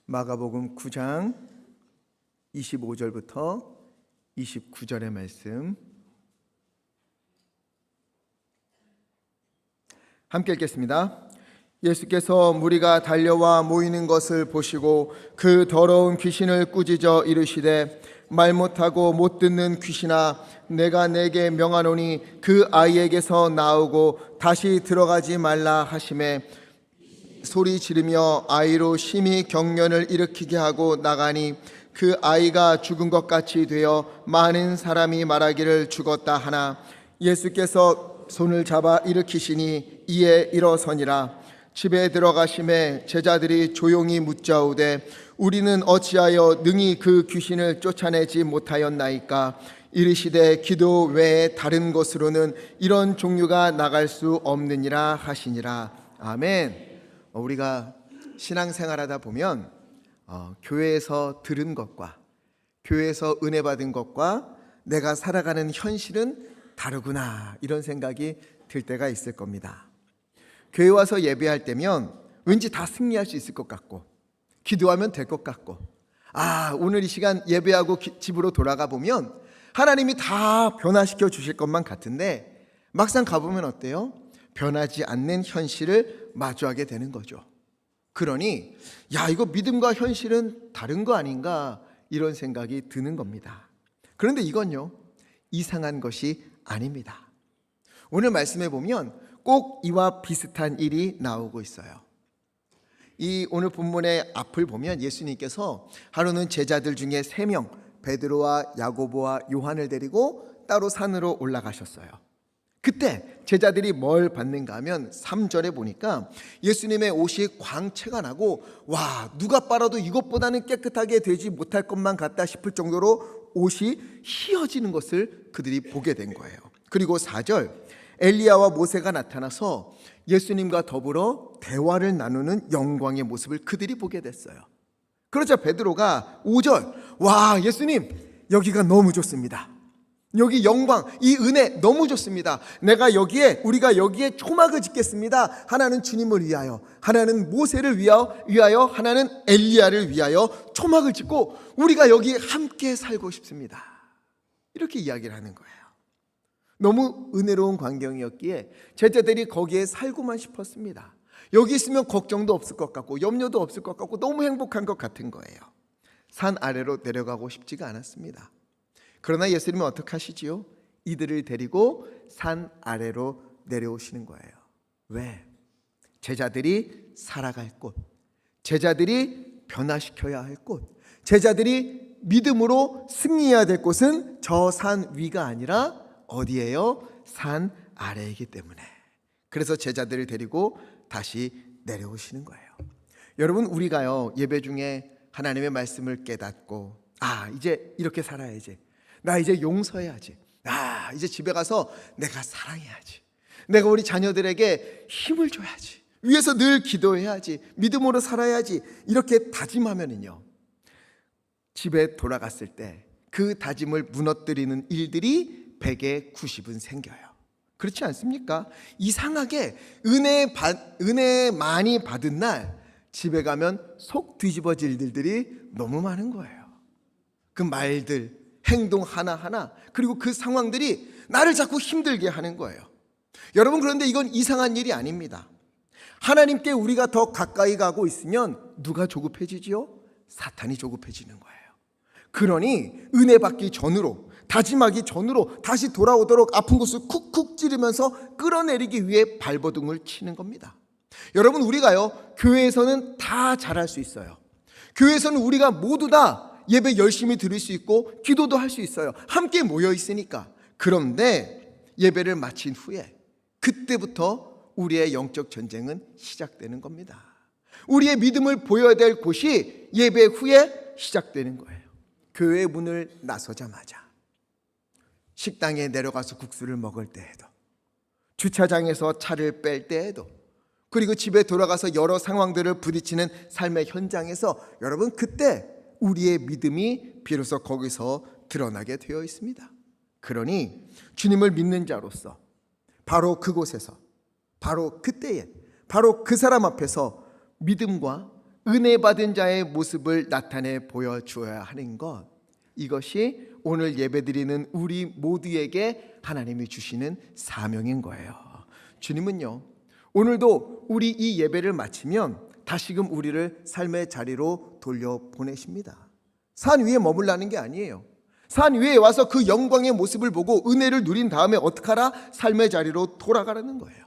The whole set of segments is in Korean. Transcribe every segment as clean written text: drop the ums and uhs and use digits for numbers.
마가복음 9장 25절부터 29절의 말씀 함께 읽겠습니다. 예수께서 무리가 달려와 모이는 것을 보시고 그 더러운 귀신을 꾸짖어 이르시되 말 못하고 못 듣는 귀신아, 내가 내게 명하노니 그 아이에게서 나오고 다시 들어가지 말라 하시매 소리 지르며 아이로 심히 경련을 일으키게 하고 나가니 그 아이가 죽은 것 같이 되어 많은 사람이 말하기를 죽었다 하나 예수께서 손을 잡아 일으키시니 이에 일어서니라. 집에 들어가심에 제자들이 조용히 묻자오되 우리는 어찌하여 능히 그 귀신을 쫓아내지 못하였나이까? 이르시되 기도 외에 다른 곳으로는 이런 종류가 나갈 수 없느니라 하시니라. 아멘. 우리가 신앙생활하다 보면 교회에서 들은 것과 교회에서 은혜 받은 것과 내가 살아가는 현실은 다르구나, 이런 생각이 들 때가 있을 겁니다. 교회 와서 예배할 때면 왠지 다 승리할 수 있을 것 같고 기도하면 될 것 같고, 오늘 이 시간 예배하고 집으로 돌아가 보면 하나님이 다 변화시켜 주실 것만 같은데 막상 가보면 어때요? 변하지 않는 현실을 마주하게 되는 거죠. 그러니 이거 믿음과 현실은 다른 거 아닌가, 이런 생각이 드는 겁니다. 그런데 이건요, 이상한 것이 아닙니다. 오늘 말씀해 보면 꼭 이와 비슷한 일이 나오고 있어요. 이 오늘 본문의 앞을 보면 예수님께서 하루는 제자들 중에 3명, 베드로와 야고보와 요한을 데리고 따로 산으로 올라가셨어요. 그때 제자들이 뭘 받는가 하면 3절에 보니까 예수님의 옷이 광채가 나고 누가 빨아도 이것보다는 깨끗하게 되지 못할 것만 같다 싶을 정도로 옷이 휘어지는 것을 그들이 보게 된 거예요. 그리고 4절, 엘리야와 모세가 나타나서 예수님과 더불어 대화를 나누는 영광의 모습을 그들이 보게 됐어요. 그러자 베드로가 5절, 예수님 여기가 너무 좋습니다. 여기 영광, 이 은혜 너무 좋습니다. 우리가 여기에 초막을 짓겠습니다. 하나는 주님을 위하여, 하나는 모세를 위하여, 하나는 엘리야를 위하여 초막을 짓고 우리가 여기 함께 살고 싶습니다. 이렇게 이야기를 하는 거예요. 너무 은혜로운 광경이었기에 제자들이 거기에 살고만 싶었습니다. 여기 있으면 걱정도 없을 것 같고 염려도 없을 것 같고 너무 행복한 것 같은 거예요. 산 아래로 내려가고 싶지가 않았습니다. 그러나 예수님은 어떻게 하시지요? 이들을 데리고 산 아래로 내려오시는 거예요. 왜? 제자들이 살아갈 곳, 제자들이 변화시켜야 할 곳, 제자들이 믿음으로 승리해야 될 곳은 저 산 위가 아니라 어디예요? 산 아래이기 때문에. 그래서 제자들을 데리고 다시 내려오시는 거예요. 여러분, 우리가요 예배 중에 하나님의 말씀을 깨닫고 이제 이렇게 살아야지, 나 이제 용서해야지, 이제 집에 가서 내가 사랑해야지, 내가 우리 자녀들에게 힘을 줘야지, 위해서 늘 기도해야지, 믿음으로 살아야지, 이렇게 다짐하면은요 집에 돌아갔을 때 그 다짐을 무너뜨리는 일들이 100에 90은 생겨요. 그렇지 않습니까? 이상하게 은혜 많이 받은 날 집에 가면 속 뒤집어질 일들이 너무 많은 거예요. 그 말들, 행동 하나하나, 그리고 그 상황들이 나를 자꾸 힘들게 하는 거예요. 여러분, 그런데 이건 이상한 일이 아닙니다. 하나님께 우리가 더 가까이 가고 있으면 누가 조급해지지요? 사탄이 조급해지는 거예요. 그러니 은혜 받기 전으로, 다짐하기 전으로 다시 돌아오도록 아픈 곳을 쿡쿡 찌르면서 끌어내리기 위해 발버둥을 치는 겁니다. 여러분, 우리가요 교회에서는 다 잘할 수 있어요. 교회에서는 우리가 모두 다 예배 열심히 드릴 수 있고 기도도 할 수 있어요. 함께 모여 있으니까. 그런데 예배를 마친 후에 그때부터 우리의 영적 전쟁은 시작되는 겁니다. 우리의 믿음을 보여야 될 곳이 예배 후에 시작되는 거예요. 교회 문을 나서자마자, 식당에 내려가서 국수를 먹을 때에도, 주차장에서 차를 뺄 때에도, 그리고 집에 돌아가서 여러 상황들을 부딪히는 삶의 현장에서 여러분, 그때 우리의 믿음이 비로소 거기서 드러나게 되어 있습니다. 그러니 주님을 믿는 자로서 바로 그곳에서, 바로 그때에, 바로 그 사람 앞에서 믿음과 은혜 받은 자의 모습을 나타내 보여주어야 하는 것, 이것이 오늘 예배드리는 우리 모두에게 하나님이 주시는 사명인 거예요. 주님은요, 오늘도 우리 이 예배를 마치면 다시금 우리를 삶의 자리로 돌려보내십니다. 산 위에 머물라는 게 아니에요. 산 위에 와서 그 영광의 모습을 보고 은혜를 누린 다음에 어떡하라? 삶의 자리로 돌아가라는 거예요.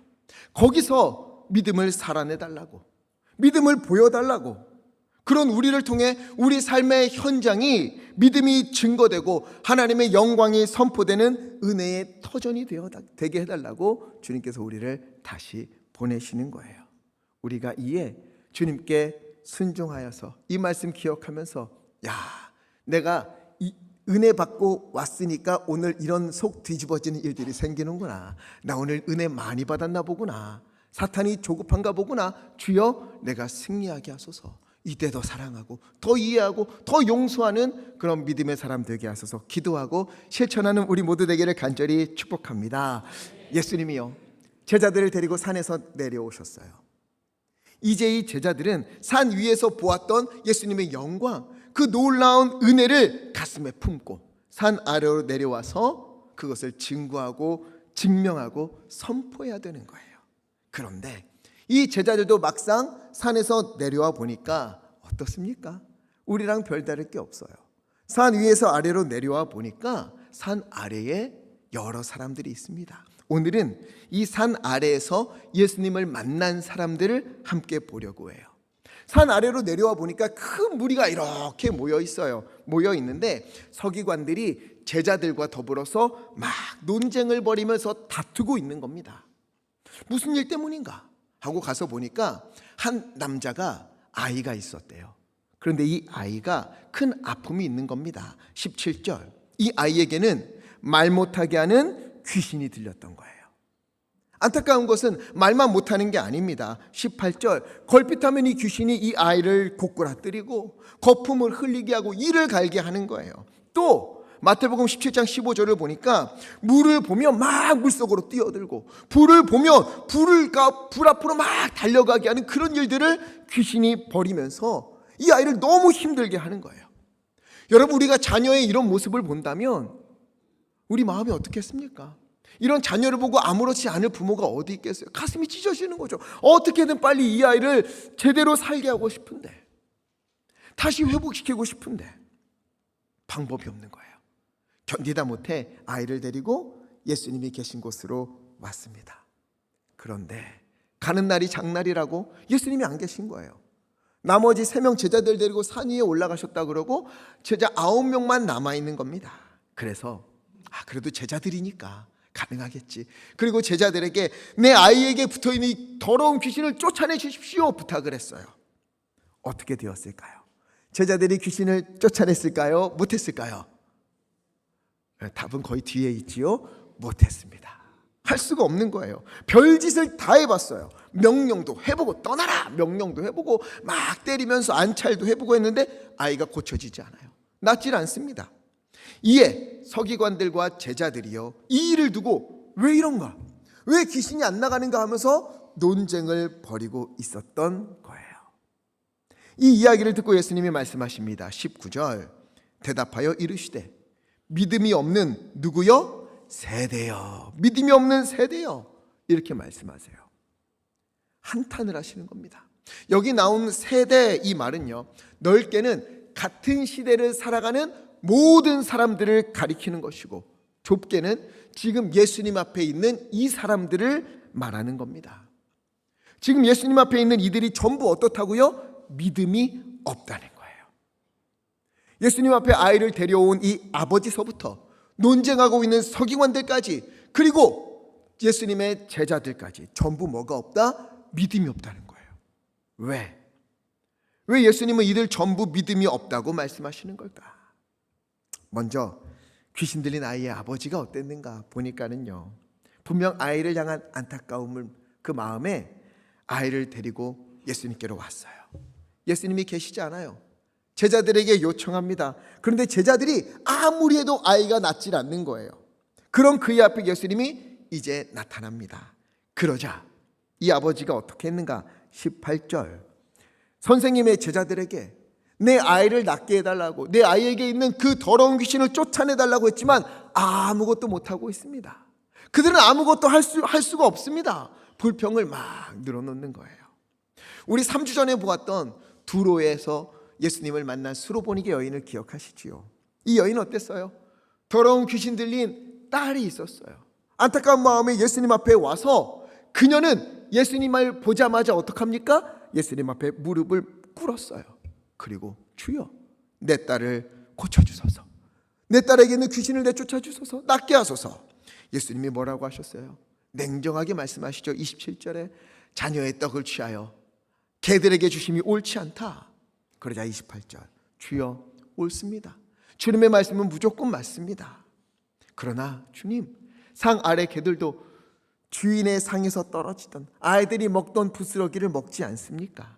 거기서 믿음을 살아내달라고, 믿음을 보여달라고, 그런 우리를 통해 우리 삶의 현장이 믿음이 증거되고 하나님의 영광이 선포되는 은혜의 터전이 되게 해달라고 주님께서 우리를 다시 보내시는 거예요. 우리가 이에 주님께 순종하여서 이 말씀 기억하면서, 야, 내가 이 은혜 받고 왔으니까 오늘 이런 속 뒤집어지는 일들이 생기는구나. 나 오늘 은혜 많이 받았나 보구나. 사탄이 조급한가 보구나. 주여, 내가 승리하게 하소서. 이때 더 사랑하고 더 이해하고 더 용서하는 그런 믿음의 사람 되게 하소서 기도하고 실천하는 우리 모두 되기를 간절히 축복합니다. 예수님이요, 제자들을 데리고 산에서 내려오셨어요. 이제 이 제자들은 산 위에서 보았던 예수님의 영광, 그 놀라운 은혜를 가슴에 품고 산 아래로 내려와서 그것을 증거하고 증명하고 선포해야 되는 거예요. 그런데 이 제자들도 막상 산에서 내려와 보니까 어떻습니까? 우리랑 별다를 게 없어요. 산 위에서 아래로 내려와 보니까 산 아래에 여러 사람들이 있습니다. 오늘은 이 산 아래에서 예수님을 만난 사람들을 함께 보려고 해요. 산 아래로 내려와 보니까 큰 무리가 이렇게 모여 있어요. 모여 있는데 서기관들이 제자들과 더불어서 막 논쟁을 벌이면서 다투고 있는 겁니다. 무슨 일 때문인가 하고 가서 보니까 한 남자가 아이가 있었대요. 그런데 이 아이가 큰 아픔이 있는 겁니다. 17절, 이 아이에게는 말 못하게 하는 귀신이 들렸던 거예요. 안타까운 것은 말만 못하는 게 아닙니다. 18절, 걸핏하면 이 귀신이 이 아이를 고꾸라뜨리고 거품을 흘리게 하고 이를 갈게 하는 거예요. 또 마태복음 17장 15절을 보니까 물을 보면 막 물속으로 뛰어들고 불을 보면 불 앞으로 막 달려가게 하는 그런 일들을 귀신이 벌이면서 이 아이를 너무 힘들게 하는 거예요. 여러분, 우리가 자녀의 이런 모습을 본다면 우리 마음이 어떻겠습니까? 이런 자녀를 보고 아무렇지 않을 부모가 어디 있겠어요? 가슴이 찢어지는 거죠. 어떻게든 빨리 이 아이를 제대로 살게 하고 싶은데, 다시 회복시키고 싶은데 방법이 없는 거예요. 견디다 못해 아이를 데리고 예수님이 계신 곳으로 왔습니다. 그런데 가는 날이 장날이라고 예수님이 안 계신 거예요. 나머지 3명 제자들 데리고 산 위에 올라가셨다 그러고 제자 9명만 남아있는 겁니다. 그래서 그래도 제자들이니까 가능하겠지. 그리고 제자들에게 내 아이에게 붙어있는 이 더러운 귀신을 쫓아내 주십시오 부탁을 했어요. 어떻게 되었을까요? 제자들이 귀신을 쫓아냈을까요? 못했을까요? 답은 거의 뒤에 있지요. 못했습니다. 할 수가 없는 거예요. 별짓을 다 해봤어요. 명령도 해보고, 떠나라 명령도 해보고, 막 때리면서 안찰도 해보고 했는데 아이가 고쳐지지 않아요. 낫질 않습니다. 이에 서기관들과 제자들이요, 이 일을 두고 왜 이런가, 왜 귀신이 안 나가는가 하면서 논쟁을 벌이고 있었던 거예요. 이 이야기를 듣고 예수님이 말씀하십니다. 19절, 대답하여 이르시되 믿음이 없는 누구요? 세대요. 믿음이 없는 세대요. 이렇게 말씀하세요. 한탄을 하시는 겁니다. 여기 나온 세대, 이 말은요, 넓게는 같은 시대를 살아가는 모든 사람들을 가리키는 것이고, 좁게는 지금 예수님 앞에 있는 이 사람들을 말하는 겁니다. 지금 예수님 앞에 있는 이들이 전부 어떻다고요? 믿음이 없다는 거예요. 예수님 앞에 아이를 데려온 이 아버지서부터 논쟁하고 있는 서기관들까지, 그리고 예수님의 제자들까지 전부 뭐가 없다? 믿음이 없다는 거예요. 왜? 왜 예수님은 이들 전부 믿음이 없다고 말씀하시는 걸까? 먼저 귀신 들린 아이의 아버지가 어땠는가 보니까는요, 분명 아이를 향한 안타까움을 그 마음에 아이를 데리고 예수님께로 왔어요. 예수님이 계시지 않아요. 제자들에게 요청합니다. 그런데 제자들이 아무리 해도 아이가 낫질 않는 거예요. 그럼 그의 앞에 예수님이 이제 나타납니다. 그러자 이 아버지가 어떻게 했는가? 18절, 선생님의 제자들에게 내 아이를 낫게 해달라고, 내 아이에게 있는 그 더러운 귀신을 쫓아내달라고 했지만 아무것도 못하고 있습니다. 그들은 아무것도 할 수가 없습니다. 불평을 막 늘어놓는 거예요. 우리 3주 전에 보았던 두로에서 예수님을 만난 수로보니게 여인을 기억하시지요? 이 여인은 어땠어요? 더러운 귀신 들린 딸이 있었어요. 안타까운 마음에 예수님 앞에 와서 그녀는 예수님을 보자마자 어떡합니까? 예수님 앞에 무릎을 꿇었어요. 그리고 주여, 내 딸을 고쳐주소서, 내 딸에게 있는 귀신을 내쫓아 주소서, 낫게 하소서. 예수님이 뭐라고 하셨어요? 냉정하게 말씀하시죠. 27절에 자녀의 떡을 취하여 개들에게 주심이 옳지 않다. 그러자 28절, 주여 옳습니다. 주님의 말씀은 무조건 맞습니다. 그러나 주님, 상 아래 개들도 주인의 상에서 떨어지던 아이들이 먹던 부스러기를 먹지 않습니까?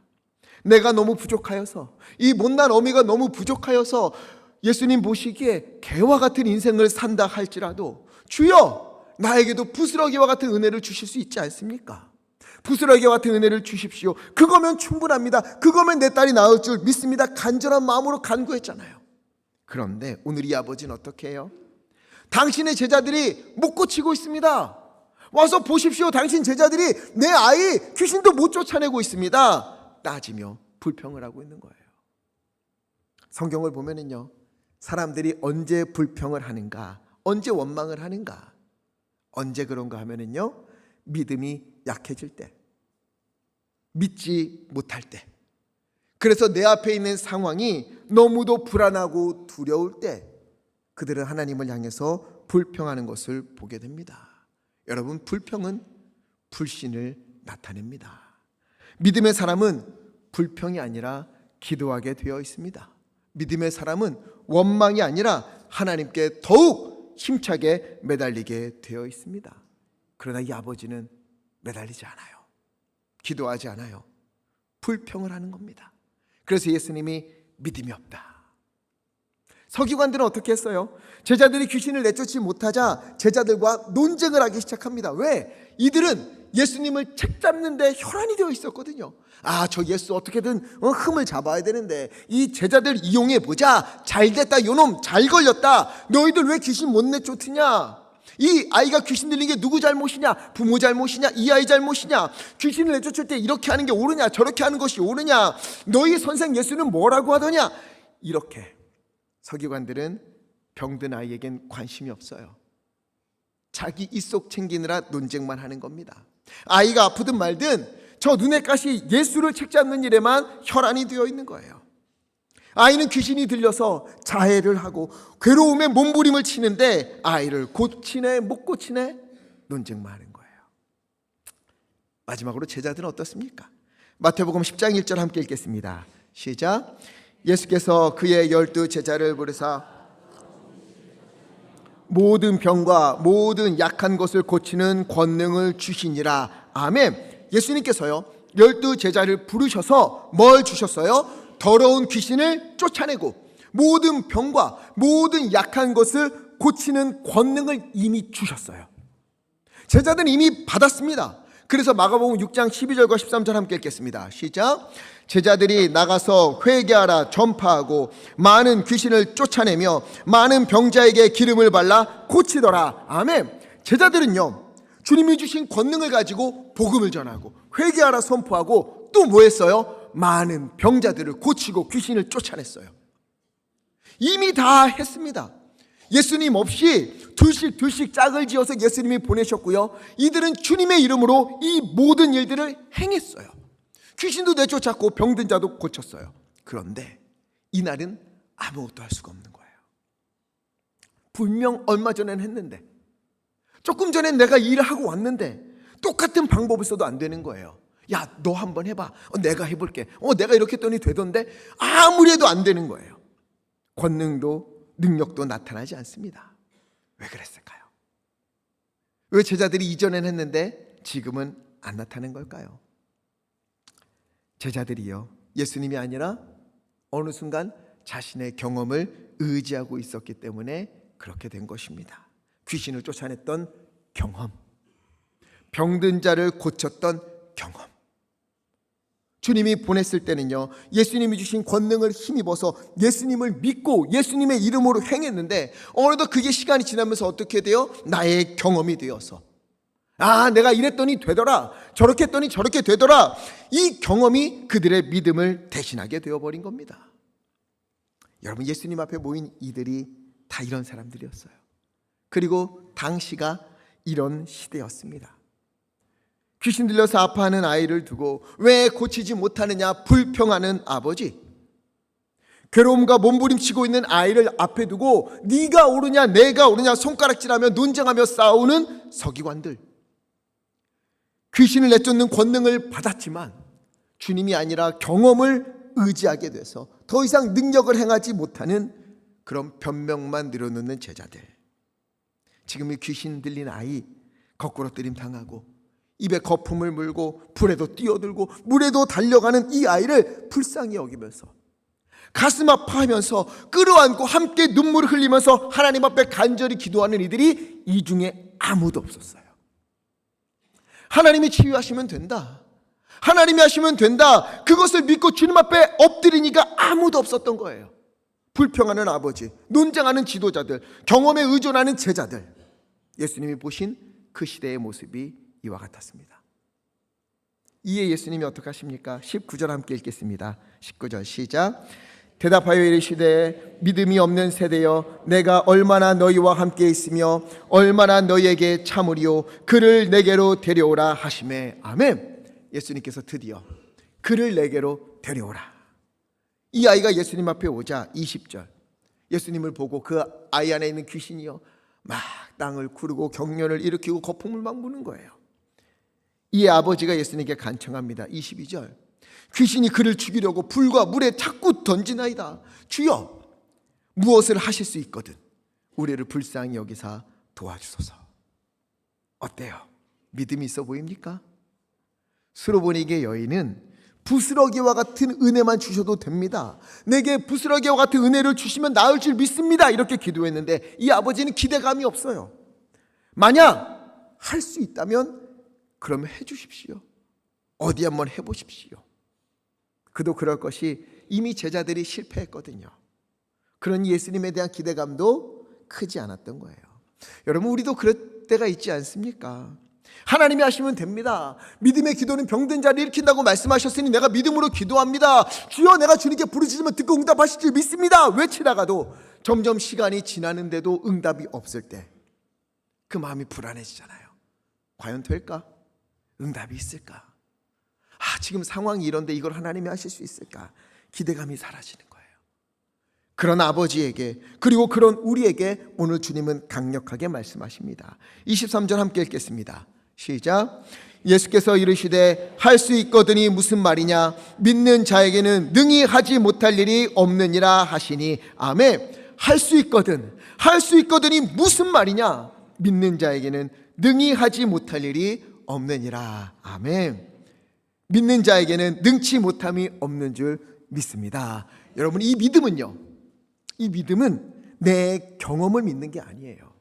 내가 너무 부족하여서, 이 못난 어미가 너무 부족하여서 예수님 보시기에 개와 같은 인생을 산다 할지라도 주여, 나에게도 부스러기와 같은 은혜를 주실 수 있지 않습니까? 부스러기와 같은 은혜를 주십시오. 그거면 충분합니다. 그거면 내 딸이 나을 줄 믿습니다. 간절한 마음으로 간구했잖아요. 그런데 오늘 이 아버지는 어떻게 해요? 당신의 제자들이 못 고치고 있습니다. 와서 보십시오. 당신 제자들이 내 아이 귀신도 못 쫓아내고 있습니다. 따지며 불평을 하고 있는 거예요. 성경을 보면은요, 사람들이 언제 불평을 하는가, 언제 원망을 하는가, 언제 그런가 하면은요, 믿음이 약해질 때, 믿지 못할 때, 그래서 내 앞에 있는 상황이 너무도 불안하고 두려울 때 그들은 하나님을 향해서 불평하는 것을 보게 됩니다. 여러분, 불평은 불신을 나타냅니다. 믿음의 사람은 불평이 아니라 기도하게 되어 있습니다. 믿음의 사람은 원망이 아니라 하나님께 더욱 힘차게 매달리게 되어 있습니다. 그러나 이 아버지는 매달리지 않아요. 기도하지 않아요. 불평을 하는 겁니다. 그래서 예수님이 믿음이 없다. 서기관들은 어떻게 했어요? 제자들이 귀신을 내쫓지 못하자 제자들과 논쟁을 하기 시작합니다. 왜? 이들은 예수님을 책잡는 데 혈안이 되어 있었거든요. 저 예수 어떻게든 흠을 잡아야 되는데 이 제자들 이용해 보자. 잘됐다, 요놈 잘 걸렸다. 너희들 왜 귀신 못 내쫓느냐? 이 아이가 귀신 들린 게 누구 잘못이냐? 부모 잘못이냐? 이 아이 잘못이냐? 귀신을 내쫓을 때 이렇게 하는 게 옳으냐? 저렇게 하는 것이 옳으냐? 너희 선생 예수는 뭐라고 하더냐? 이렇게 서기관들은 병든 아이에겐 관심이 없어요. 자기 입속 챙기느라 논쟁만 하는 겁니다. 아이가 아프든 말든 저 눈의 가시 예수를 책잡는 일에만 혈안이 되어 있는 거예요. 아이는 귀신이 들려서 자해를 하고 괴로움에 몸부림을 치는데 아이를 고치네 못 고치네 논쟁만 하는 거예요. 마지막으로 제자들은 어떻습니까? 마태복음 10장 1절 함께 읽겠습니다. 시작. 예수께서 그의 12 제자를 부르사 모든 병과 모든 약한 것을 고치는 권능을 주시니라. 아멘. 예수님께서요 12 제자를 부르셔서 뭘 주셨어요? 더러운 귀신을 쫓아내고 모든 병과 모든 약한 것을 고치는 권능을 이미 주셨어요. 제자들은 이미 받았습니다. 그래서 마가복음 6장 12절과 13절 함께 읽겠습니다. 시작. 제자들이 나가서 회개하라 전파하고 많은 귀신을 쫓아내며 많은 병자에게 기름을 발라 고치더라. 아멘. 제자들은요 주님이 주신 권능을 가지고 복음을 전하고 회개하라 선포하고 또 뭐 했어요? 많은 병자들을 고치고 귀신을 쫓아냈어요. 이미 다 했습니다. 예수님 없이 둘씩 짝을 지어서 예수님이 보내셨고요, 이들은 주님의 이름으로 이 모든 일들을 행했어요. 귀신도 내쫓았고 병든 자도 고쳤어요. 그런데 이날은 아무것도 할 수가 없는 거예요. 분명 얼마 전엔 했는데, 조금 전엔 내가 일을 하고 왔는데 똑같은 방법을 써도 안 되는 거예요. 야, 너 한번 해봐. 내가 해볼게. 내가 이렇게 했더니 되던데. 아무리 해도 안 되는 거예요. 권능도 능력도 나타나지 않습니다. 왜 그랬을까요? 왜 제자들이 이전엔 했는데 지금은 안 나타낸 걸까요? 제자들이요 예수님이 아니라 어느 순간 자신의 경험을 의지하고 있었기 때문에 그렇게 된 것입니다. 귀신을 쫓아냈던 경험, 병든 자를 고쳤던 경험, 주님이 보냈을 때는요, 예수님이 주신 권능을 힘입어서 예수님을 믿고 예수님의 이름으로 행했는데, 어느덧 그게 시간이 지나면서 어떻게 돼요? 나의 경험이 되어서, 내가 이랬더니 되더라, 저렇게 했더니 저렇게 되더라, 이 경험이 그들의 믿음을 대신하게 되어버린 겁니다. 여러분, 예수님 앞에 모인 이들이 다 이런 사람들이었어요. 그리고 당시가 이런 시대였습니다. 귀신 들려서 아파하는 아이를 두고 왜 고치지 못하느냐 불평하는 아버지, 괴로움과 몸부림치고 있는 아이를 앞에 두고 네가 옳으냐 내가 옳으냐 손가락질하며 논쟁하며 싸우는 서기관들, 귀신을 내쫓는 권능을 받았지만 주님이 아니라 경험을 의지하게 돼서 더 이상 능력을 행하지 못하는 그런 변명만 늘어놓는 제자들, 지금 이 귀신 들린 아이 거꾸로 뜨림 당하고 입에 거품을 물고 불에도 뛰어들고 물에도 달려가는 이 아이를 불쌍히 여기면서 가슴 아파하면서 끌어안고 함께 눈물을 흘리면서 하나님 앞에 간절히 기도하는 이들이 이 중에 아무도 없었어요. 하나님이 치유하시면 된다, 하나님이 하시면 된다, 그것을 믿고 주님 앞에 엎드리니까 아무도 없었던 거예요. 불평하는 아버지, 논쟁하는 지도자들, 경험에 의존하는 제자들, 예수님이 보신 그 시대의 모습이 이와 같았습니다. 이에 예수님이 어떻게 하십니까? 19절 함께 읽겠습니다. 19절 시작. 대답하여 이르시되 믿음이 없는 세대여, 내가 얼마나 너희와 함께 있으며 얼마나 너희에게 참으리요, 그를 내게로 데려오라 하시매. 아멘. 예수님께서 드디어 그를 내게로 데려오라. 이 아이가 예수님 앞에 오자 20절, 예수님을 보고 그 아이 안에 있는 귀신이요 막 땅을 구르고 경련을 일으키고 거품을 막 부는 거예요. 이 아버지가 예수님께 간청합니다. 22절, 귀신이 그를 죽이려고 불과 물에 자꾸 던지나이다. 주여, 무엇을 하실 수 있거든 우리를 불쌍히 여기사 도와주소서. 어때요? 믿음이 있어 보입니까? 수로보니게 여인은 부스러기와 같은 은혜만 주셔도 됩니다, 내게 부스러기와 같은 은혜를 주시면 나을 줄 믿습니다, 이렇게 기도했는데 이 아버지는 기대감이 없어요. 만약 할 수 있다면 그러면 해주십시오, 어디 한번 해보십시오. 그도 그럴 것이 이미 제자들이 실패했거든요. 그런 예수님에 대한 기대감도 크지 않았던 거예요. 여러분, 우리도 그럴 때가 있지 않습니까? 하나님이 하시면 됩니다, 믿음의 기도는 병든 자를 일으킨다고 말씀하셨으니 내가 믿음으로 기도합니다, 주여 내가 주님께 부르짖으면 듣고 응답하실 줄 믿습니다 외치다가도 점점 시간이 지나는데도 응답이 없을 때 그 마음이 불안해지잖아요. 과연 될까? 응답이 있을까? 지금 상황이 이런데 이걸 하나님이 하실 수 있을까? 기대감이 사라지는 거예요. 그런 아버지에게, 그리고 그런 우리에게 오늘 주님은 강력하게 말씀하십니다. 23절 함께 읽겠습니다. 시작. 예수께서 이르시되 할 수 있거든이 무슨 말이냐, 믿는 자에게는 능히 하지 못할 일이 없느니라 하시니. 아멘. 할 수 있거든, 할 수 있거든이 무슨 말이냐, 믿는 자에게는 능히 하지 못할 일이 없느니라. 아멘. 믿는 자에게는 능치 못함이 없는 줄 믿습니다. 여러분, 이 믿음은요, 이 믿음은 내 경험을 믿는 게 아니에요.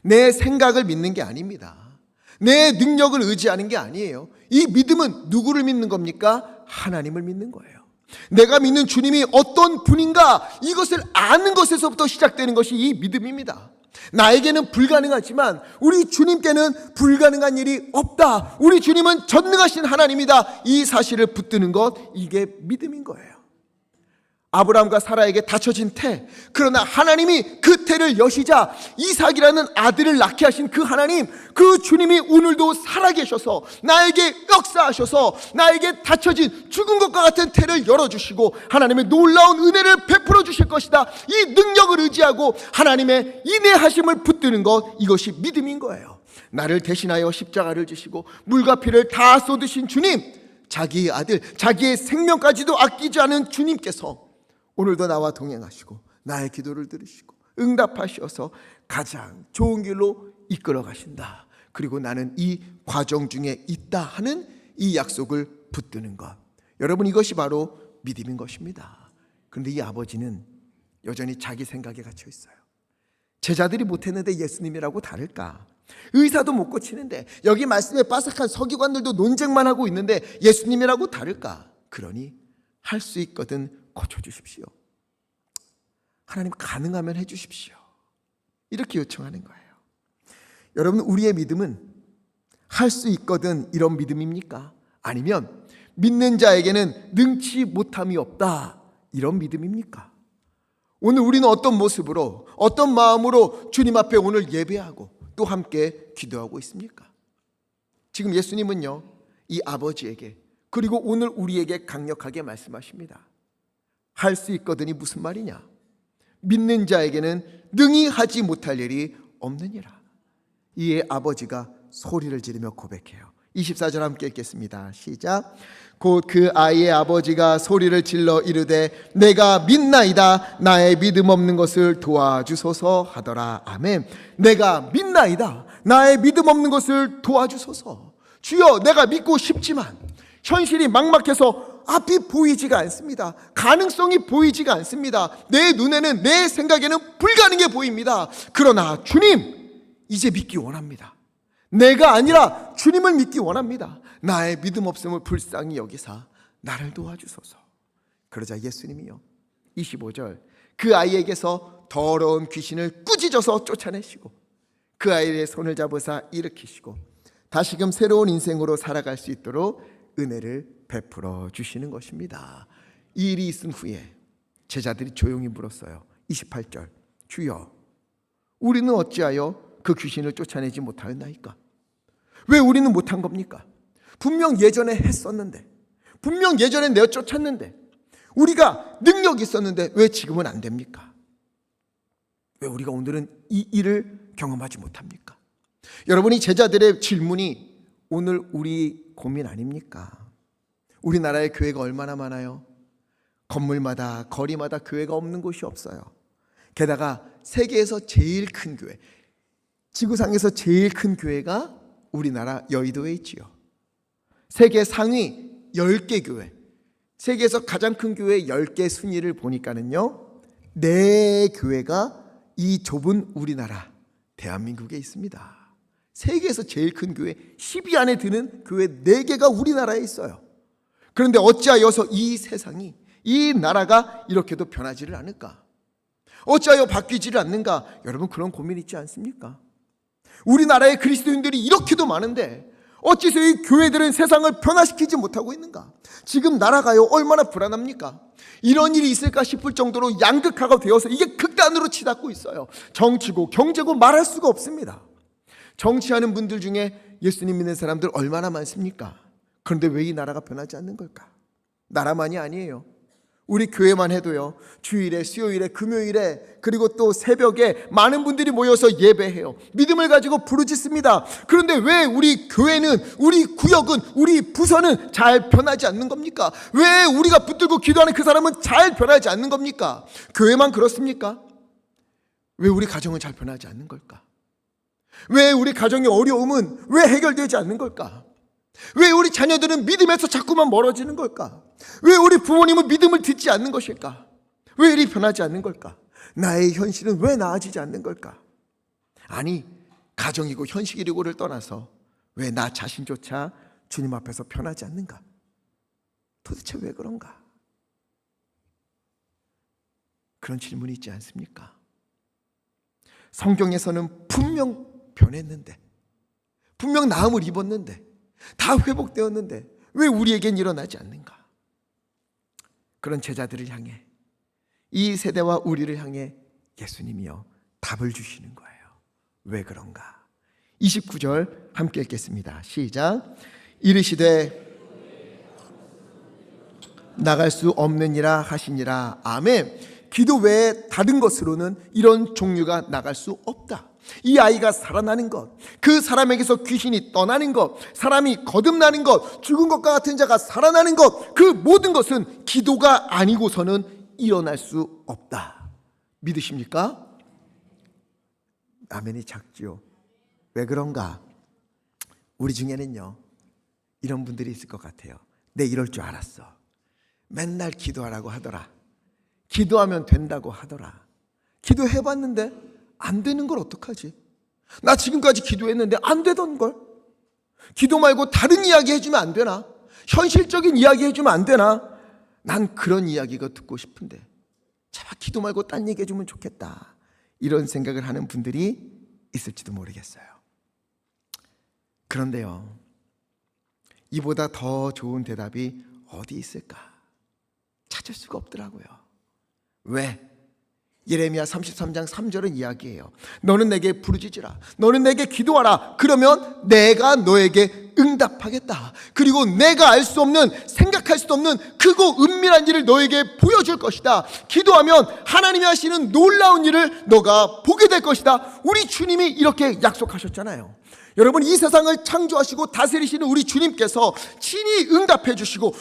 내 생각을 믿는 게 아닙니다. 내 능력을 의지하는 게 아니에요. 이 믿음은 누구를 믿는 겁니까? 하나님을 믿는 거예요. 내가 믿는 주님이 어떤 분인가, 이것을 아는 것에서부터 시작되는 것이 이 믿음입니다. 나에게는 불가능하지만 우리 주님께는 불가능한 일이 없다, 우리 주님은 전능하신 하나님이다, 이 사실을 붙드는 것, 이게 믿음인 거예요. 아브라함과 사라에게 닫혀진 태, 그러나 하나님이 그 태를 여시자 이삭이라는 아들을 낳게 하신 그 하나님, 그 주님이 오늘도 살아계셔서 나에게 역사하셔서 나에게 닫혀진 죽은 것과 같은 태를 열어주시고 하나님의 놀라운 은혜를 베풀어 주실 것이다, 이 능력을 의지하고 하나님의 인내하심을 붙드는 것, 이것이 믿음인 거예요. 나를 대신하여 십자가를 지시고 물과 피를 다 쏟으신 주님, 자기의 아들, 자기의 생명까지도 아끼지 않은 주님께서 오늘도 나와 동행하시고 나의 기도를 들으시고 응답하셔서 가장 좋은 길로 이끌어 가신다, 그리고 나는 이 과정 중에 있다 하는 이 약속을 붙드는 것, 여러분, 이것이 바로 믿음인 것입니다. 그런데 이 아버지는 여전히 자기 생각에 갇혀 있어요. 제자들이 못했는데 예수님이라고 다를까? 의사도 못 고치는데, 여기 말씀에 빠삭한 서기관들도 논쟁만 하고 있는데 예수님이라고 다를까? 그러니 할 수 있거든 고쳐주십시오. 하나님 가능하면 해주십시오. 이렇게 요청하는 거예요. 여러분, 우리의 믿음은 할 수 있거든 이런 믿음입니까? 아니면 믿는 자에게는 능치 못함이 없다 이런 믿음입니까? 오늘 우리는 어떤 모습으로, 어떤 마음으로 주님 앞에 오늘 예배하고 또 함께 기도하고 있습니까? 지금 예수님은요, 이 아버지에게, 그리고 오늘 우리에게 강력하게 말씀하십니다. 할 수 있거든이 무슨 말이냐? 믿는 자에게는 능히 하지 못할 일이 없느니라. 이에 아버지가 소리를 지르며 고백해요. 24절 함께 읽겠습니다. 시작. 곧 그 아이의 아버지가 소리를 질러 이르되 내가 믿나이다, 나의 믿음 없는 것을 도와주소서 하더라. 아멘. 내가 믿나이다, 나의 믿음 없는 것을 도와주소서. 주여, 내가 믿고 싶지만 현실이 막막해서 앞이 보이지가 않습니다. 가능성이 보이지가 않습니다. 내 눈에는, 내 생각에는 불가능해 보입니다. 그러나 주님, 이제 믿기 원합니다. 내가 아니라 주님을 믿기 원합니다. 나의 믿음 없음을 불쌍히 여기사 나를 도와주소서. 그러자 예수님이요, 25절, 그 아이에게서 더러운 귀신을 꾸짖어서 쫓아내시고 그 아이의 손을 잡으사 일으키시고 다시금 새로운 인생으로 살아갈 수 있도록 은혜를 베풀어 주시는 것입니다. 이 일이 있은 후에 제자들이 조용히 물었어요. 28절, 주여, 우리는 어찌하여 그 귀신을 쫓아내지 못하였나이까? 왜 우리는 못한 겁니까? 분명 예전에 했었는데, 분명 예전에 내어 쫓았는데, 우리가 능력이 있었는데 왜 지금은 안 됩니까? 왜 우리가 오늘은 이 일을 경험하지 못합니까? 여러분이 제자들의 질문이 오늘 우리 고민 아닙니까? 우리나라의 교회가 얼마나 많아요? 건물마다, 거리마다 교회가 없는 곳이 없어요. 게다가 세계에서 제일 큰 교회, 지구상에서 제일 큰 교회가 우리나라 여의도에 있지요. 세계 상위 10개 교회, 세계에서 가장 큰 교회 10개 순위를 보니까는요, 4교회가 이 좁은 우리나라 대한민국에 있습니다. 세계에서 제일 큰 교회 10위 안에 드는 교회 4개가 우리나라에 있어요. 그런데 어찌하여서 이 세상이, 이 나라가 이렇게도 변하지를 않을까? 어찌하여 바뀌지를 않는가? 여러분, 그런 고민 있지 않습니까? 우리나라의 그리스도인들이 이렇게도 많은데 어찌서 이 교회들은 세상을 변화시키지 못하고 있는가? 지금 나라가요, 얼마나 불안합니까? 이런 일이 있을까 싶을 정도로 양극화가 되어서 이게 극단으로 치닫고 있어요. 정치고 경제고 말할 수가 없습니다. 정치하는 분들 중에 예수님 믿는 사람들 얼마나 많습니까? 그런데 왜 이 나라가 변하지 않는 걸까? 나라만이 아니에요. 우리 교회만 해도요, 주일에, 수요일에, 금요일에, 그리고 또 새벽에 많은 분들이 모여서 예배해요. 믿음을 가지고 부르짖습니다. 그런데 왜 우리 교회는, 우리 구역은, 우리 부서는 잘 변하지 않는 겁니까? 왜 우리가 붙들고 기도하는 그 사람은 잘 변하지 않는 겁니까? 교회만 그렇습니까? 왜 우리 가정은 잘 변하지 않는 걸까? 왜 우리 가정의 어려움은 왜 해결되지 않는 걸까? 왜 우리 자녀들은 믿음에서 자꾸만 멀어지는 걸까? 왜 우리 부모님은 믿음을 듣지 않는 것일까? 왜 일이 변하지 않는 걸까? 나의 현실은 왜 나아지지 않는 걸까? 아니, 가정이고 현실이고를 떠나서 왜 나 자신조차 주님 앞에서 변하지 않는가? 도대체 왜 그런가? 그런 질문이 있지 않습니까? 성경에서는 분명 변했는데, 분명 나음을 입었는데, 다 회복되었는데 왜 우리에겐 일어나지 않는가? 그런 제자들을 향해, 이 세대와 우리를 향해 예수님이요, 답을 주시는 거예요. 왜 그런가? 29절 함께 읽겠습니다. 시작. 이르시되 나갈 수 없느니라 하시니라. 아멘. 기도 외에 다른 것으로는 이런 종류가 나갈 수 없다. 이 아이가 살아나는 것, 그 사람에게서 귀신이 떠나는 것, 사람이 거듭나는 것, 죽은 것과 같은 자가 살아나는 것, 그 모든 것은 기도가 아니고서는 일어날 수 없다. 믿으십니까? 아멘이 작지요. 왜 그런가? 우리 중에는요, 이런 분들이 있을 것 같아요. 내 이럴 줄 알았어. 맨날 기도하라고 하더라. 기도하면 된다고 하더라. 기도해봤는데 안 되는 걸 어떡하지? 나 지금까지 기도했는데 안 되던 걸. 기도 말고 다른 이야기 해주면 안 되나? 현실적인 이야기 해주면 안 되나? 난 그런 이야기가 듣고 싶은데 제발 기도 말고 딴 얘기 해주면 좋겠다. 이런 생각을 하는 분들이 있을지도 모르겠어요. 그런데요, 이보다 더 좋은 대답이 어디 있을까? 찾을 수가 없더라고요. 왜? 예레미야 33장 3절은 이야기해요. 너는 내게 부르짖으라. 너는 내게 기도하라. 그러면 내가 너에게 응답하겠다. 그리고 내가 알 수 없는, 생각할 수도 없는 크고 은밀한 일을 너에게 보여줄 것이다. 기도하면 하나님이 하시는 놀라운 일을 너가 보게 될 것이다. 우리 주님이 이렇게 약속하셨잖아요. 여러분, 이 세상을 창조하시고 다스리시는 우리 주님께서 친히 응답해 주시고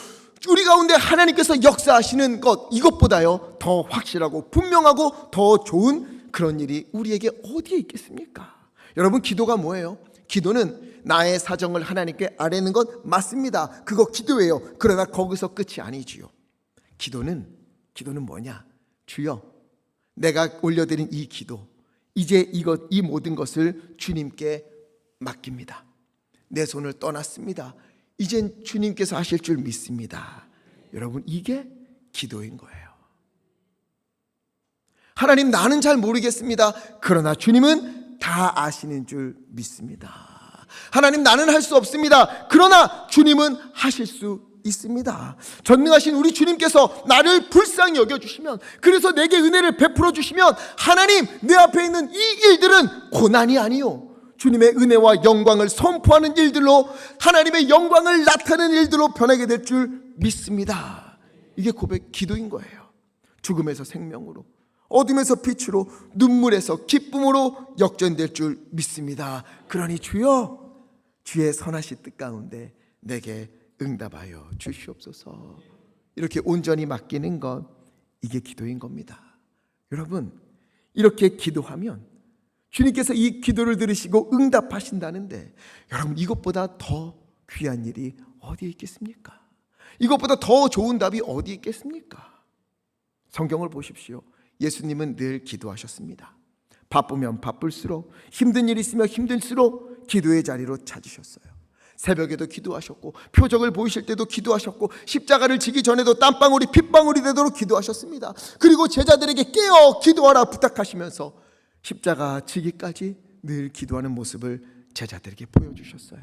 우리 가운데 하나님께서 역사하시는 것, 이것보다요 더 확실하고 분명하고 더 좋은 그런 일이 우리에게 어디에 있겠습니까? 여러분, 기도가 뭐예요? 기도는 나의 사정을 하나님께 아뢰는 것 맞습니다. 그거 기도예요. 그러나 거기서 끝이 아니지요. 기도는 뭐냐? 주여, 내가 올려드린 이 기도, 이제 이 모든 것을 주님께 맡깁니다. 내 손을 떠났습니다. 이젠 주님께서 하실 줄 믿습니다. 여러분, 이게 기도인 거예요. 하나님, 나는 잘 모르겠습니다. 그러나 주님은 다 아시는 줄 믿습니다. 하나님, 나는 할 수 없습니다. 그러나 주님은 하실 수 있습니다. 전능하신 우리 주님께서 나를 불쌍히 여겨주시면, 그래서 내게 은혜를 베풀어 주시면, 하나님, 내 앞에 있는 이 일들은 고난이 아니요, 주님의 은혜와 영광을 선포하는 일들로, 하나님의 영광을 나타내는 일들로 변하게 될 줄 믿습니다. 이게 고백, 기도인 거예요. 죽음에서 생명으로, 어둠에서 빛으로, 눈물에서 기쁨으로 역전될 줄 믿습니다. 그러니 주여, 주의 선하신 뜻 가운데 내게 응답하여 주시옵소서. 이렇게 온전히 맡기는 것, 이게 기도인 겁니다. 여러분, 이렇게 기도하면 주님께서 이 기도를 들으시고 응답하신다는데, 여러분, 이것보다 더 귀한 일이 어디에 있겠습니까? 이것보다 더 좋은 답이 어디 있겠습니까? 성경을 보십시오. 예수님은 늘 기도하셨습니다. 바쁘면 바쁠수록, 힘든 일이 있으면 힘들수록 기도의 자리로 찾으셨어요. 새벽에도 기도하셨고, 표적을 보이실 때도 기도하셨고, 십자가를 지기 전에도 땀방울이 핏방울이 되도록 기도하셨습니다. 그리고 제자들에게 깨어 기도하라 부탁하시면서 십자가 지기까지 늘 기도하는 모습을 제자들에게 보여주셨어요.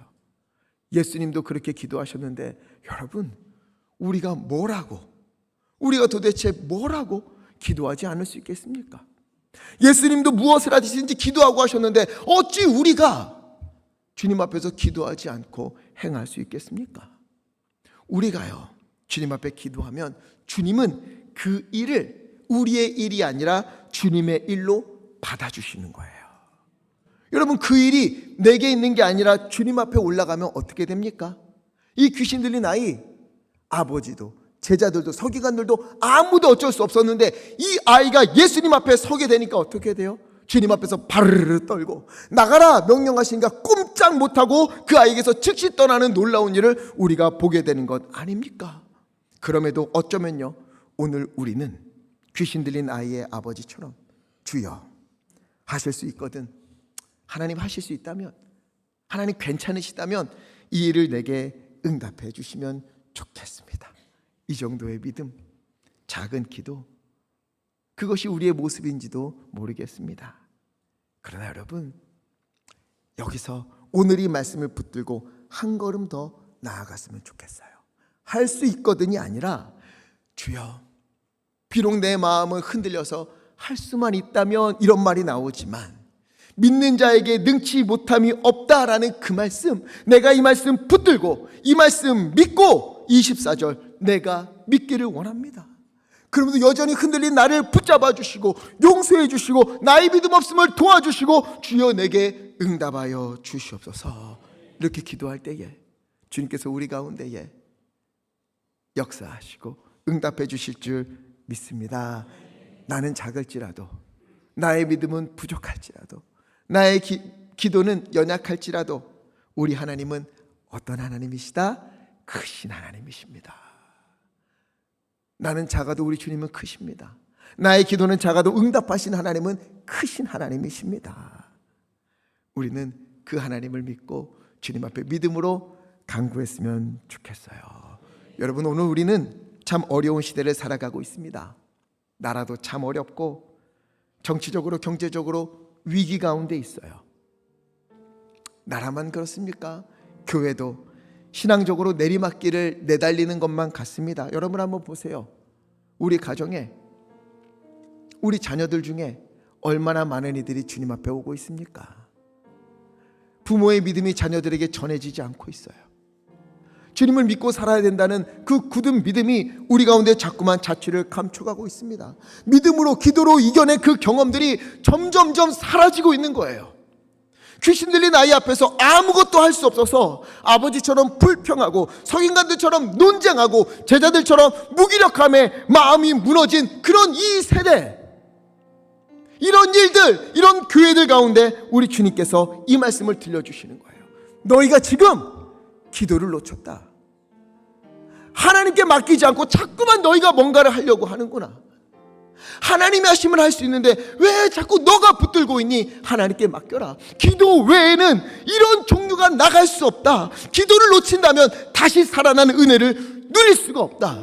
예수님도 그렇게 기도하셨는데, 여러분, 우리가 도대체 뭐라고 기도하지 않을 수 있겠습니까? 예수님도 무엇을 하시든지 기도하고 하셨는데 어찌 우리가 주님 앞에서 기도하지 않고 행할 수 있겠습니까? 우리가요, 주님 앞에 기도하면 주님은 그 일을 우리의 일이 아니라 주님의 일로 받아주시는 거예요. 여러분, 그 일이 내게 있는 게 아니라 주님 앞에 올라가면 어떻게 됩니까? 이 귀신 들린 아이, 아버지도 제자들도 서기관들도 아무도 어쩔 수 없었는데, 이 아이가 예수님 앞에 서게 되니까 어떻게 돼요? 주님 앞에서 바르르 떨고 나가라 명령하시니까 꼼짝 못하고 그 아이에게서 즉시 떠나는 놀라운 일을 우리가 보게 되는 것 아닙니까? 그럼에도 어쩌면요, 오늘 우리는 귀신 들린 아이의 아버지처럼 주여, 하실 수 있거든, 하나님 하실 수 있다면, 하나님 괜찮으시다면 이 일을 내게 응답해 주시면 좋겠습니다. 이 정도의 믿음, 작은 기도, 그것이 우리의 모습인지도 모르겠습니다. 그러나 여러분, 여기서 오늘 이 말씀을 붙들고 한 걸음 더 나아갔으면 좋겠어요. 할 수 있거든이 아니라, 주여, 비록 내 마음은 흔들려서 할 수만 있다면 이런 말이 나오지만, 믿는 자에게 능치 못함이 없다라는 그 말씀, 내가 이 말씀 붙들고 이 말씀 믿고 24절 내가 믿기를 원합니다. 그러면서 여전히 흔들린 나를 붙잡아 주시고 용서해 주시고 나의 믿음 없음을 도와주시고 주여 내게 응답하여 주시옵소서. 이렇게 기도할 때에 주님께서 우리 가운데에 역사하시고 응답해 주실 줄 믿습니다. 나는 작을지라도, 나의 믿음은 부족할지라도, 나의 기도는 연약할지라도 우리 하나님은 어떤 하나님이시다? 크신 하나님이십니다. 나는 작아도 우리 주님은 크십니다. 나의 기도는 작아도 응답하신 하나님은 크신 하나님이십니다. 우리는 그 하나님을 믿고 주님 앞에 믿음으로 간구했으면 좋겠어요. 여러분, 오늘 우리는 참 어려운 시대를 살아가고 있습니다. 나라도 참 어렵고 정치적으로 경제적으로 위기 가운데 있어요. 나라만 그렇습니까? 교회도 신앙적으로 내리막길을 내달리는 것만 같습니다. 여러분 한번 보세요. 우리 가정에, 우리 자녀들 중에 얼마나 많은 이들이 주님 앞에 오고 있습니까? 부모의 믿음이 자녀들에게 전해지지 않고 있어요. 주님을 믿고 살아야 된다는 그 굳은 믿음이 우리 가운데 자꾸만 자취를 감춰가고 있습니다. 믿음으로, 기도로 이겨낸 그 경험들이 점점점 사라지고 있는 거예요. 귀신 들린 아이 앞에서 아무것도 할 수 없어서 아버지처럼 불평하고 성인관들처럼 논쟁하고 제자들처럼 무기력함에 마음이 무너진 그런 이 세대, 이런 일들, 이런 교회들 가운데 우리 주님께서 이 말씀을 들려주시는 거예요. 너희가 지금 기도를 놓쳤다. 하나님께 맡기지 않고 자꾸만 너희가 뭔가를 하려고 하는구나. 하나님이 하시면 할 수 있는데 왜 자꾸 너가 붙들고 있니? 하나님께 맡겨라. 기도 외에는 이런 종류가 나갈 수 없다. 기도를 놓친다면 다시 살아나는 은혜를 누릴 수가 없다.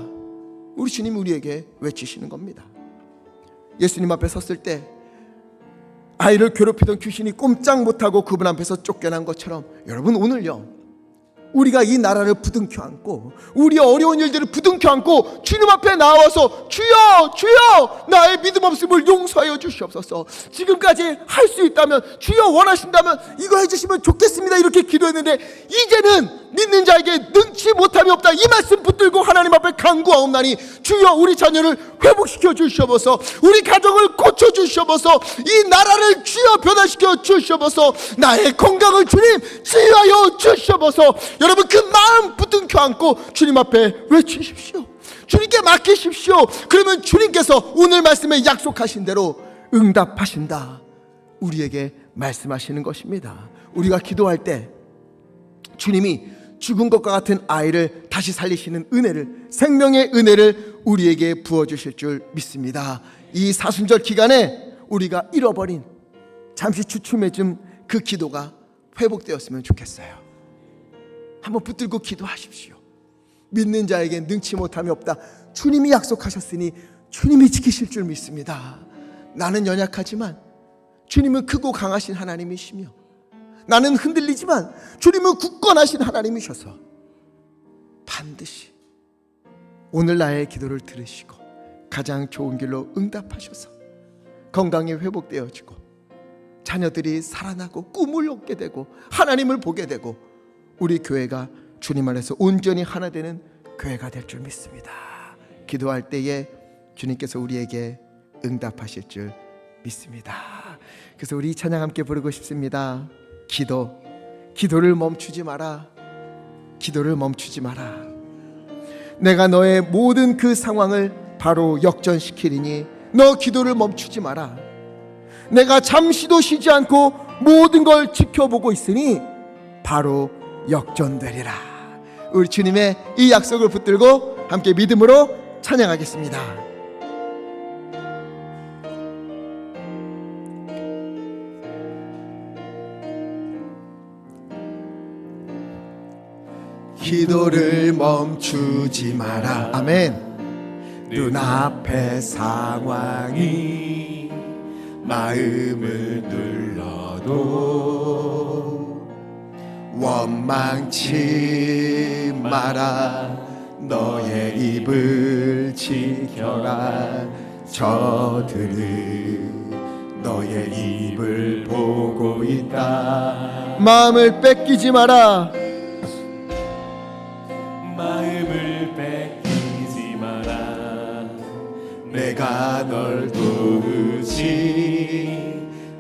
우리 주님이 우리에게 외치시는 겁니다. 예수님 앞에 섰을 때 아이를 괴롭히던 귀신이 꼼짝 못하고 그분 앞에서 쫓겨난 것처럼, 여러분 오늘요, 우리가 이 나라를 부둥켜 안고 우리의 어려운 일들을 부둥켜 안고 주님 앞에 나와서 주여 주여 나의 믿음 없음을 용서하여 주시옵소서. 지금까지 할 수 있다면 주여 원하신다면 이거 해주시면 좋겠습니다 이렇게 기도했는데 이제는 믿는 자에게 능치 못함이 없다. 이 말씀 붙들고 하나님 앞에 간구하옵나니 주여 우리 자녀를 회복시켜 주시옵소서. 우리 가정을 고쳐 주시옵소서. 이 나라를 주여 변화시켜 주시옵소서. 나의 건강을 주님 치유하여 주시옵소서. 여러분 그 마음 붙들켜 안고 주님 앞에 외치십시오. 주님께 맡기십시오. 그러면 주님께서 오늘 말씀에 약속하신 대로 응답하신다. 우리에게 말씀하시는 것입니다. 우리가 기도할 때 주님이 죽은 것과 같은 아이를 다시 살리시는 은혜를, 생명의 은혜를 우리에게 부어주실 줄 믿습니다. 이 사순절 기간에 우리가 잃어버린, 잠시 주춤해진 그 기도가 회복되었으면 좋겠어요. 한번 붙들고 기도하십시오. 믿는 자에게 능치 못함이 없다. 주님이 약속하셨으니 주님이 지키실 줄 믿습니다. 나는 연약하지만 주님은 크고 강하신 하나님이시며 나는 흔들리지만 주님은 굳건하신 하나님이셔서 반드시 오늘 나의 기도를 들으시고 가장 좋은 길로 응답하셔서 건강이 회복되어지고 자녀들이 살아나고 꿈을 얻게 되고 하나님을 보게 되고 우리 교회가 주님 안에서 온전히 하나 되는 교회가 될 줄 믿습니다. 기도할 때에 주님께서 우리에게 응답하실 줄 믿습니다. 그래서 우리 찬양 함께 부르고 싶습니다. 기도를 멈추지 마라. 기도를 멈추지 마라. 내가 너의 모든 그 상황을 바로 역전시키리니 너 기도를 멈추지 마라. 내가 잠시도 쉬지 않고 모든 걸 지켜보고 있으니 바로 역전되리라. 우리 주님의 이 약속을 붙들고 함께 믿음으로 찬양하겠습니다. 기도를 멈추지 마라. 아멘. 눈앞의 상황이 마음을 눌러도 원망치 마라. 너의 입을 지켜라. 저들은 너의 입을 보고 있다. 마음을 뺏기지 마라. 마음을 뺏기지 마라. 내가 널 도우지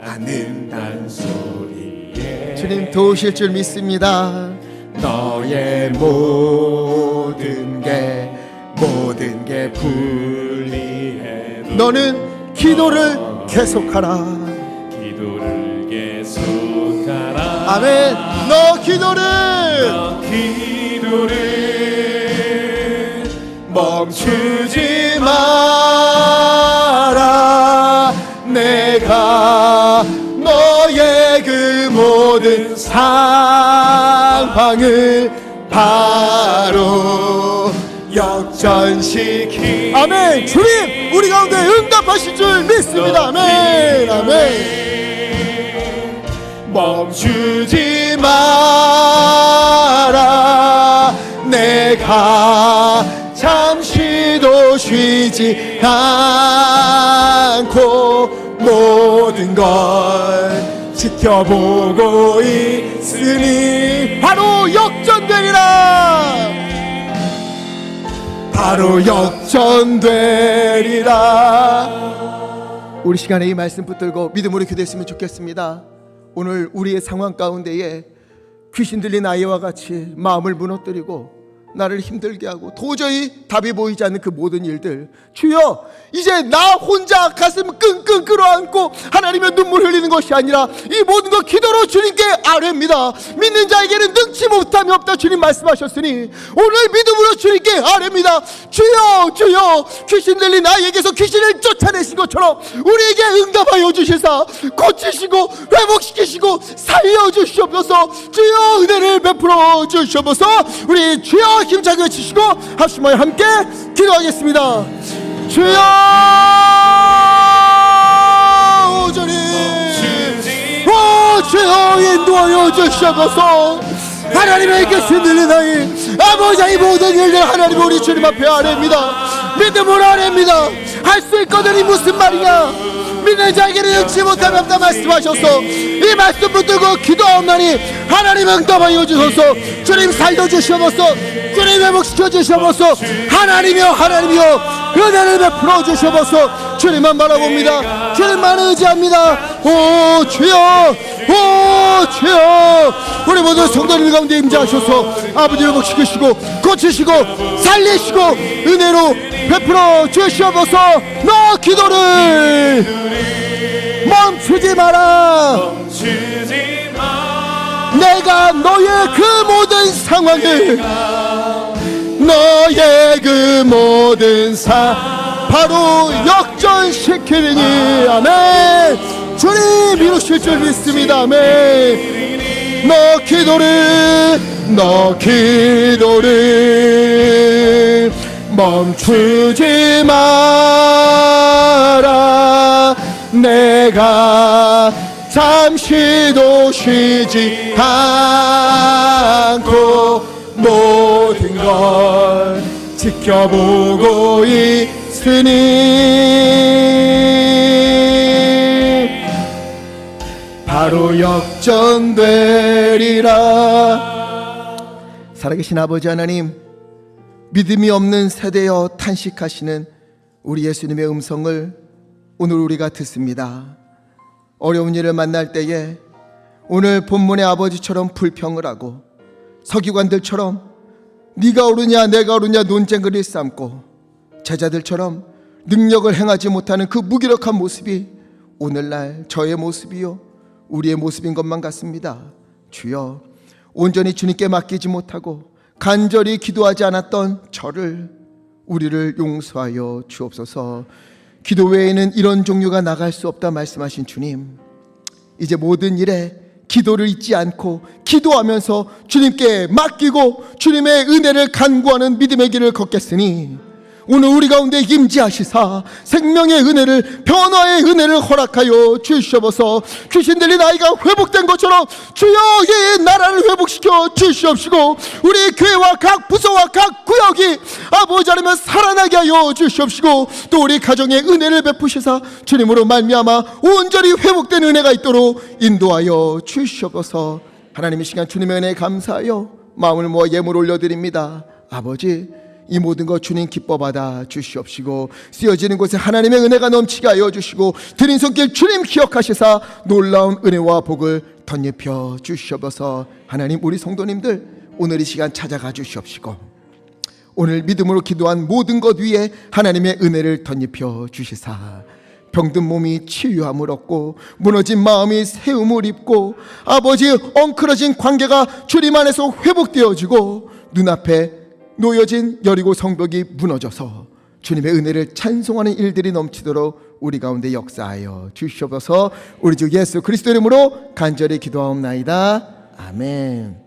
않는단 소리에 주님 도우실 줄 믿습니다. 너의 모든 게 불리해도 너는 기도를 계속하라. 기도를 계속하라. 아멘. 너 기도를 멈추지 마라. 내가 너의 그 모든 상황을 바로 역전시키. 아멘. 주님 우리 가운데 응답하실 줄 믿습니다. 아멘. 아멘. 멈추지 마라. 내가 잠시도 쉬지 않고 모든 걸 지켜보고 있으니 바로 역전되리라. 바로 역전되리라. 우리 시간에 이 말씀 붙들고 믿음으로 기도했으면 좋겠습니다. 오늘 우리의 상황 가운데에 귀신 들린 아이와 같이 마음을 무너뜨리고 나를 힘들게 하고 도저히 답이 보이지 않는 그 모든 일들, 주여 이제 나 혼자 가슴 끙끙 끌어안고 하나님의 눈물 흘리는 것이 아니라 이 모든 것 기도로 주님께 아뢰입니다. 믿는 자에게는 능치 못함이 없다 주님 말씀하셨으니 오늘 믿음으로 주님께 아뢰입니다. 주여 주여, 귀신 들린 아이에게서 귀신을 쫓아내신 것처럼 우리에게 응답하여 주시사 고치시고 회복시키시고 살려주시옵소서. 주여 은혜를 베풀어 주시옵소서. 우리 주여 힘차게 외치시고 합심하여 함께 기도하겠습니다. 주여 오 주님, 오 주여 인도하여 주시옵소서. 하나님의 귀신 들린 아이 아버지의 모든 일들 하나님 우리 주님 앞에 아뢰입니다. 믿음으로 아뢰입니다. 할 수 있거든. 이 무슨 말이냐. 믿는 자에게는 능치 못함이 없다 말씀하셔서 이 말씀 붙들고 기도하옵나니 하나님 응답하여 주소서. 주님 살려주시옵소서. 주님 회복시켜 주시옵소서. 하나님이여 하나님이여 은혜를 베풀어 주시옵소서. 주님만 바라봅니다. 주님만 의지합니다. 오 주여, 오 주여, 우리 모든 성도님 가운데 임재하셔서 아버지 회복시키시고 고치시고 살리시고 은혜로 베풀어 주시옵소서. 너 기도를 멈추지 마라. 내가 너의 그 모든 상황을, 너의 그 모든 바로 역전시키리니. 아멘. 주님 이루실 줄 믿습니다. 아멘. 너 기도를 멈추지 마라. 내가 잠시도 쉬지 않고 모든 걸 지켜보고 있으니 바로 역전되리라. 살아계신 아버지 하나님, 믿음이 없는 세대여 탄식하시는 우리 예수님의 음성을 오늘 우리가 듣습니다. 어려운 일을 만날 때에 오늘 본문의 아버지처럼 불평을 하고 서기관들처럼 네가 옳으냐 내가 옳으냐 논쟁을 일삼고 제자들처럼 능력을 행하지 못하는 그 무기력한 모습이 오늘날 저의 모습이요 우리의 모습인 것만 같습니다. 주여, 온전히 주님께 맡기지 못하고 간절히 기도하지 않았던 우리를 용서하여 주옵소서. 기도 외에는 이런 종류가 나갈 수 없다 말씀하신 주님, 이제 모든 일에 기도를 잊지 않고 기도하면서 주님께 맡기고 주님의 은혜를 간구하는 믿음의 길을 걷겠으니 오늘 우리 가운데 임재하시사 생명의 은혜를, 변화의 은혜를 허락하여 주시옵소서. 귀신 들린 아이가 회복된 것처럼 주여 이 나라를 회복시켜 주시옵시고 우리 교회와 각 부서와 각 구역이 아버지 하나님 살아나게 하여 주시옵시고 또 우리 가정에 은혜를 베푸시사 주님으로 말미암아 온전히 회복된 은혜가 있도록 인도하여 주시옵소서. 하나님, 이 시간 주님의 은혜에 감사하여 마음을 모아 예물 올려드립니다. 아버지, 이 모든 것 주님 기뻐 받아 주시옵시고 쓰여지는 곳에 하나님의 은혜가 넘치게 하여 주시고 드린 손길 주님 기억하시사 놀라운 은혜와 복을 덧입혀 주시옵소서. 하나님, 우리 성도님들 오늘 이 시간 찾아가 주시옵시고 오늘 믿음으로 기도한 모든 것 위에 하나님의 은혜를 덧입혀 주시사 병든 몸이 치유함을 얻고 무너진 마음이 세움을 입고 아버지 엉클어진 관계가 주님 안에서 회복되어지고 눈앞에 놓여진 여리고 성벽이 무너져서 주님의 은혜를 찬송하는 일들이 넘치도록 우리 가운데 역사하여 주시옵소서. 우리 주 예수 그리스도 이름으로 간절히 기도하옵나이다. 아멘.